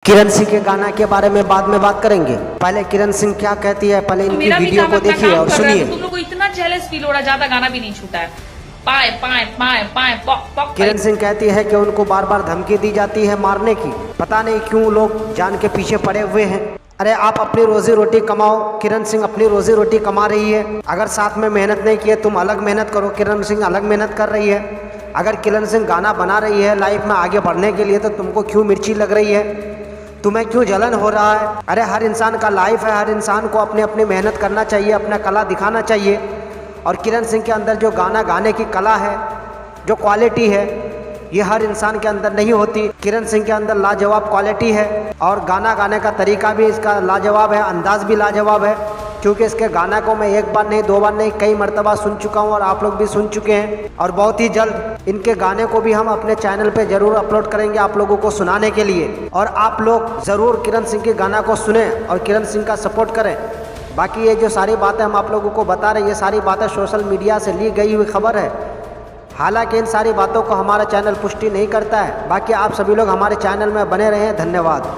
किरण सिंह के गाना के बारे में बाद में बात करेंगे, पहले किरण सिंह क्या कहती है, पहले इनकी वीडियो को देखिए और सुनिए। तुम लोग को इतना जेलस फील हो रहा है, ज्यादा गाना भी नहीं छूटा है। पाए पाए पाए पाए पॉक पॉक। किरण सिंह कहती है कि उनको बार बार धमकी दी जाती है मारने की, पता नहीं क्यों लोग जान के पीछे पड़े हुए हैं। अरे आप अपनी रोजी रोटी कमाओ, किरण सिंह अपनी रोजी रोटी कमा रही है। अगर साथ में मेहनत नहीं किए, तुम अलग मेहनत करो, किरण सिंह अलग मेहनत कर रही है। अगर किरण सिंह गाना बना रही है लाइफ में आगे बढ़ने के लिए, तो तुमको क्यों मिर्ची लग रही है, तुम्हें क्यों जलन हो रहा है? अरे हर इंसान का लाइफ है, हर इंसान को अपनी अपनी मेहनत करना चाहिए, अपना कला दिखाना चाहिए। और किरण सिंह के अंदर जो गाना गाने की कला है, जो क्वालिटी है, ये हर इंसान के अंदर नहीं होती। किरण सिंह के अंदर लाजवाब क्वालिटी है और गाना गाने का तरीका भी इसका लाजवाब है, अंदाज भी लाजवाब है। क्योंकि इसके गाना को मैं एक बार नहीं, दो बार नहीं, कई मर्तबा सुन चुका हूँ और आप लोग भी सुन चुके हैं। और बहुत ही जल्द इनके गाने को भी हम अपने चैनल पे ज़रूर अपलोड करेंगे आप लोगों को सुनाने के लिए। और आप लोग ज़रूर किरण सिंह के गाना को सुने और किरण सिंह का सपोर्ट करें। बाकी ये जो सारी बातें हम आप लोगों को बता रहे हैं, ये सारी बातें सोशल मीडिया से ली गई हुई खबर है। हालांकि इन सारी बातों को हमारा चैनल पुष्टि नहीं करता है। बाकी आप सभी लोग हमारे चैनल में बने रहें। धन्यवाद।